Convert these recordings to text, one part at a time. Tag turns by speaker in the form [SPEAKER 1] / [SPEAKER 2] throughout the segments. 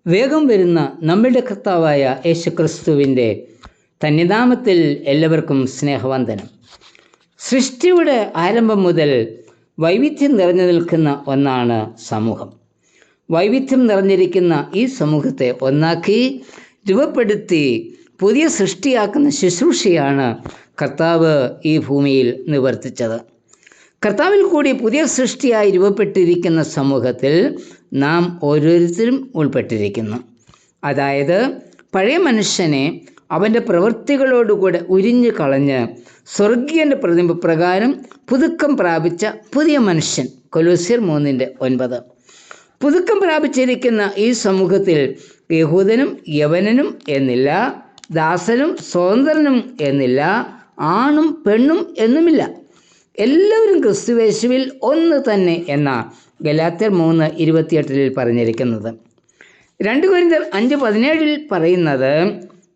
[SPEAKER 1] വേഗം വരുന്ന നമ്മുടെ കർത്താവായ യേശുക്രിസ്തുവിൻ്റെ തന്നിനാമത്തിൽ എല്ലാവർക്കും സ്നേഹവന്ദനം. സൃഷ്ടിയുടെ ആരംഭം മുതൽ വൈവിധ്യം നിറഞ്ഞു നിൽക്കുന്ന ഒന്നാണ് സമൂഹം. വൈവിധ്യം നിറഞ്ഞിരിക്കുന്ന ഈ സമൂഹത്തെ ഒന്നാക്കി രൂപപ്പെടുത്തി പുതിയ സൃഷ്ടിയാക്കുന്ന ശുശ്രൂഷയാണ് കർത്താവ് ഈ ഭൂമിയിൽ നിവർത്തിച്ചത്. കർത്താവിൽ കൂടി പുതിയ സൃഷ്ടിയായി രൂപപ്പെട്ടിരിക്കുന്ന സമൂഹത്തിൽ നാം ഓരോരുത്തരും ഉൾപ്പെട്ടിരിക്കുന്നു. അതായത് പഴയ മനുഷ്യനെ അവൻ്റെ പ്രവൃത്തികളോടുകൂടെ ഉരിഞ്ഞു കളഞ്ഞ് സ്വർഗീയൻ്റെ പ്രതിമ പ്രകാരം പുതുക്കം പ്രാപിച്ച പുതിയ മനുഷ്യൻ. കൊലോസ്യർ 3:9. പുതുക്കം പ്രാപിച്ചിരിക്കുന്ന ഈ സമൂഹത്തിൽ യഹൂദനും യവനനും എന്നില്ല, ദാസനും സ്വതന്ത്രനും എന്നില്ല, ആണും പെണ്ണും എന്നുമില്ല, എല്ലാവരും ക്രിസ്തുയേശുവിൽ ഒന്ന് തന്നെ എന്ന ഗലാത്യർ 3:28 പറഞ്ഞിരിക്കുന്നത്. 2 കൊരിന്ത്യർ 5:17 പറയുന്നത്,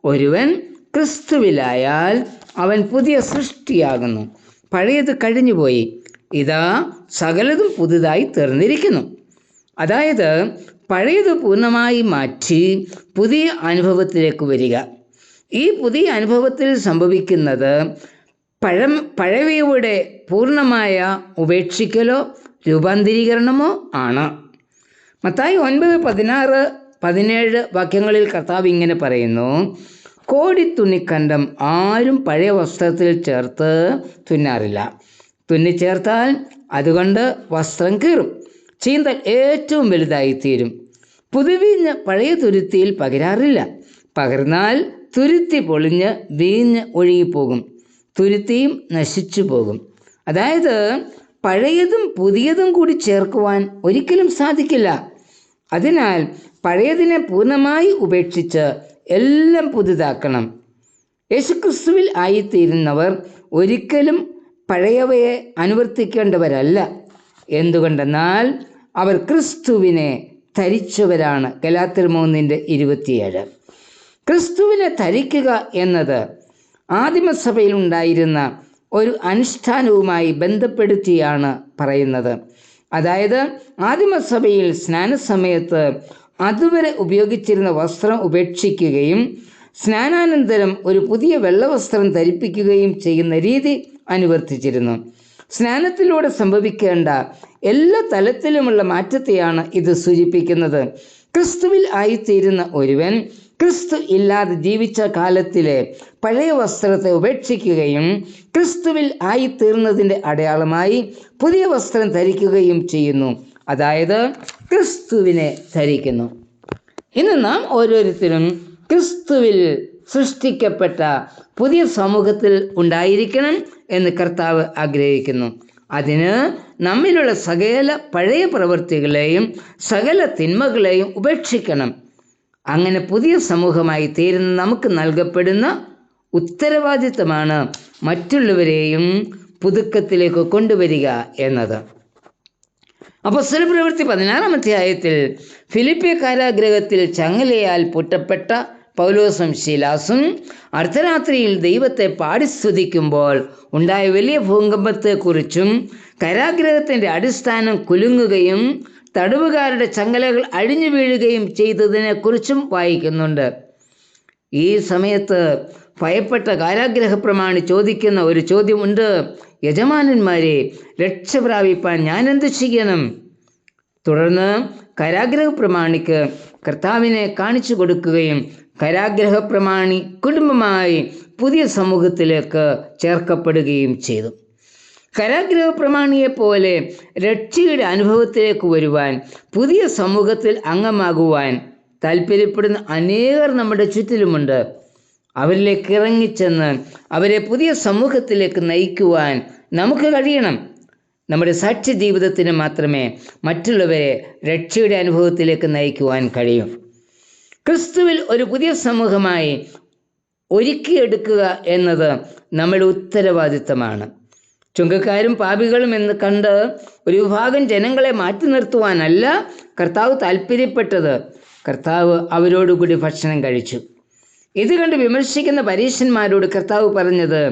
[SPEAKER 1] ഒരുവൻ ക്രിസ്തുവിലായാൽ അവൻ പുതിയ സൃഷ്ടിയാകുന്നു, പഴയത് കഴിഞ്ഞുപോയി, ഇതാ സകലതും പുതുതായി തീർന്നിരിക്കുന്നു. അതായത് പഴയത് പൂർണ്ണമായി മാറ്റി പുതിയ അനുഭവത്തിലേക്ക് വരിക. ഈ പുതിയ അനുഭവത്തിൽ സംഭവിക്കുന്നത് പഴയവയുടെ പൂർണ്ണമായ ഉപേക്ഷിക്കലോ രൂപാന്തരീകരണമോ ആണ്. മത്തായി 9:16-17 വാക്യങ്ങളിൽ കർത്താവ് ഇങ്ങനെ പറയുന്നു, കോടിത്തുണിക്കണ്ടം ആരും പഴയ വസ്ത്രത്തിൽ ചേർത്ത് തുന്നാറില്ല. തുന്നിച്ചേർത്താൽ അതുകൊണ്ട് വസ്ത്രം കീറും, ചീന്തൽ ഏറ്റവും വലുതായിത്തീരും. പുതുവീഞ്ഞ് പഴയ തുരുത്തിയിൽ പകരാറില്ല, പകർന്നാൽ തുരുത്തി പൊളിഞ്ഞ് വീഞ്ഞ് ഒഴുകിപ്പോകും, തുരുത്തിയും നശിച്ചു പോകും. അതായത് പഴയതും പുതിയതും കൂടി ചേർക്കുവാൻ ഒരിക്കലും സാധിക്കില്ല. അതിനാൽ പഴയതിനെ പൂർണ്ണമായി ഉപേക്ഷിച്ച് എല്ലാം പുതുതാക്കണം. യേശുക്രിസ്തുവിൽ ആയിത്തീരുന്നവർ ഒരിക്കലും പഴയവയെ അനുവർത്തിക്കേണ്ടവരല്ല. എന്തുകൊണ്ടെന്നാൽ അവർ ക്രിസ്തുവിനെ ധരിച്ചവരാണ്. ഗലാത്യർ 3:27. ക്രിസ്തുവിനെ ധരിക്കുക എന്നത് ആദിമസഭയിൽ ഉണ്ടായിരുന്ന ഒരു അനുഷ്ഠാനവുമായി ബന്ധപ്പെടുത്തിയാണ് പറയുന്നത്. അതായത് ആദിമസഭയിൽ സ്നാനസമയത്ത് അതുവരെ ഉപയോഗിച്ചിരുന്ന വസ്ത്രം ഉപേക്ഷിക്കുകയും സ്നാനാനന്തരം ഒരു പുതിയ വെള്ളവസ്ത്രം ധരിപ്പിക്കുകയും ചെയ്യുന്ന രീതി അനുവർത്തിച്ചിരുന്നു. സ്നാനത്തിലൂടെ സംഭവിക്കേണ്ട എല്ലാ തലത്തിലുമുള്ള മാറ്റത്തെയാണ് ഇത് സൂചിപ്പിക്കുന്നത്. ക്രിസ്തുവിൽ ആയിത്തീരുന്ന ഒരുവൻ ക്രിസ്തു ഇല്ലാതെ ജീവിച്ച കാലത്തിലെ പഴയ വസ്ത്രത്തെ ഉപേക്ഷിക്കുകയും ക്രിസ്തുവിൽ ആയിത്തീർന്നതിൻ്റെ അടയാളമായി പുതിയ വസ്ത്രം ധരിക്കുകയും ചെയ്യുന്നു. അതായത് ക്രിസ്തുവിനെ ധരിക്കുന്നു. ഇന്ന് നാം ഓരോരുത്തരും ക്രിസ്തുവിൽ സൃഷ്ടിക്കപ്പെട്ട പുതിയ സമൂഹത്തിൽ ഉണ്ടായിരിക്കണം എന്ന് കർത്താവ് ആഗ്രഹിക്കുന്നു. അതിന് നമ്മിലുള്ള സകല പഴയ പ്രവൃത്തികളെയും സകല തിന്മകളെയും ഉപേക്ഷിക്കണം. അങ്ങനെ പുതിയ സമൂഹമായി തീരുന്ന നമുക്ക് നൽകപ്പെടുന്ന ഉത്തരവാദിത്തമാണ് മറ്റുള്ളവരെയും പുതുക്കത്തിലേക്ക് കൊണ്ടുവരിക എന്നത്. അപ്പോസ്തലപ്രവൃത്തി 16-ാം അധ്യായത്തിൽ ഫിലിപ്പി കാരാഗൃഹത്തിൽ ചങ്ങലയാൽ പൂട്ടപ്പെട്ട പൗലോസും ശീലാസും അർദ്ധരാത്രിയിൽ ദൈവത്തെ പാടി സ്തുതിക്കുമ്പോൾ ഉണ്ടായ വലിയ ഭൂകമ്പത്തെക്കുറിച്ചും കാരാഗൃഹത്തിൻ്റെ അടിസ്ഥാനം കുലുങ്ങുകയും തടവുകാരുടെ ചങ്ങലകൾ അഴിഞ്ഞു വീഴുകയും ചെയ്തതിനെക്കുറിച്ചും വായിക്കുന്നുണ്ട്. ഈ സമയത്ത് ഭയപ്പെട്ട കാരാഗ്രഹ പ്രമാണി ചോദിക്കുന്ന ഒരു ചോദ്യമുണ്ട്, യജമാനന്മാരെ, രക്ഷ പ്രാപിപ്പാൻ ഞാൻ എന്ത് ചെയ്യണം? തുടർന്ന് കാരാഗ്രഹ പ്രമാണിക്ക് കർത്താവിനെ കാണിച്ചു കൊടുക്കുകയും കാരാഗ്രഹ പ്രമാണി കുടുംബമായി പുതിയ സമൂഹത്തിലേക്ക് ചേർക്കപ്പെടുകയും ചെയ്തു. കാരാഗ്രഹ പ്രമാണിയെപ്പോലെ രക്ഷയുടെ അനുഭവത്തിലേക്ക് വരുവാൻ, പുതിയ സമൂഹത്തിൽ അംഗമാകുവാൻ താല്പര്യപ്പെടുന്ന അനേകർ നമ്മുടെ ചുറ്റിലുമുണ്ട്. അവരിലേക്ക് ഇറങ്ങിച്ചെന്ന് അവരെ പുതിയ സമൂഹത്തിലേക്ക് നയിക്കുവാൻ നമുക്ക് കഴിയണം. നമ്മുടെ സാക്ഷ്യ ജീവിതത്തിന് മാത്രമേ മറ്റുള്ളവരെ രക്ഷയുടെ അനുഭവത്തിലേക്ക് നയിക്കുവാൻ കഴിയൂ. ക്രിസ്തുവിൽ ഒരു പുതിയ സമൂഹമായി ഒരുക്കിയെടുക്കുക എന്നത് നമ്മുടെ ഉത്തരവാദിത്തമാണ്. ചുങ്കക്കാരും പാപികളും എന്ന് കണ്ട് ഒരു വിഭാഗം ജനങ്ങളെ മാറ്റി നിർത്തുവാനല്ല കർത്താവ് താല്പര്യപ്പെട്ടത്. കർത്താവ് അവരോടുകൂടി ഭക്ഷണം കഴിച്ചു. ഇത് കണ്ട് വിമർശിക്കുന്ന പരീശന്മാരോട് കർത്താവ് പറഞ്ഞത്,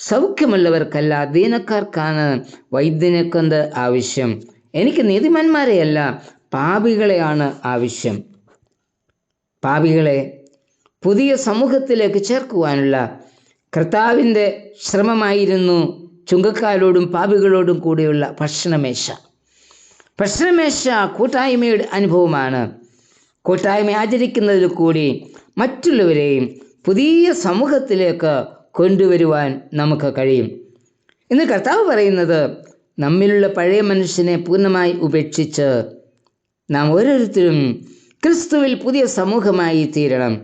[SPEAKER 1] സൗഖ്യമുള്ളവർക്കല്ല ദീനക്കാർക്കാണ് വൈദ്യനെ കൊണ്ട് ആവശ്യം. എനിക്ക് നീതിമാന്മാരെയല്ല പാപികളെയാണ് ആവശ്യം. പാപികളെ പുതിയ സമൂഹത്തിലേക്ക് ചേർക്കുവാനുള്ള കർത്താവിൻ്റെ ശ്രമമായിരുന്നു ചുങ്കക്കാരോടും പാപികളോടും കൂടിയുള്ള ഭക്ഷണമേശ. ഭക്ഷണമേശ കൂട്ടായ്മയുടെ അനുഭവമാണ്. കൂട്ടായ്മ ആചരിക്കുന്നതിൽ കൂടി മറ്റുള്ളവരെയും പുതിയ സമൂഹത്തിലേക്ക് കൊണ്ടുവരുവാൻ നമുക്ക് കഴിയും. ഇന്ന് കർത്താവ് പറയുന്നത്, നമ്മിലുള്ള പഴയ മനുഷ്യനെ പൂർണ്ണമായി ഉപേക്ഷിച്ച് നാം ഓരോരുത്തരും ക്രിസ്തുവിൽ പുതിയ സമൂഹമായി തീരണം.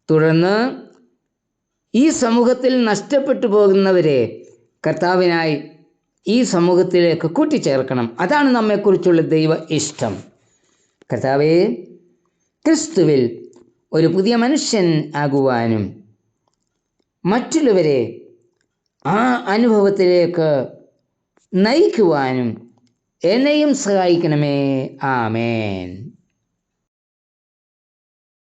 [SPEAKER 1] തുടർന്ന് ഈ സമൂഹത്തിൽ നഷ്ടപ്പെട്ടു പോകുന്നവരെ കർത്താവിനായി ഈ സമൂഹത്തിലേക്ക് കൂട്ടിച്ചേർക്കണം. അതാണ് നമ്മെക്കുറിച്ചുള്ള ദൈവ ഇഷ്ടം. കർത്താവേ, ക്രിസ്തുവിൽ ഒരു പുതിയ മനുഷ്യൻ ആകുവാനും മറ്റുള്ളവരെ ആ അനുഭവത്തിലേക്ക് നയിക്കുവാനും എന്നെയും സഹായിക്കണമേ. ആമേൻ.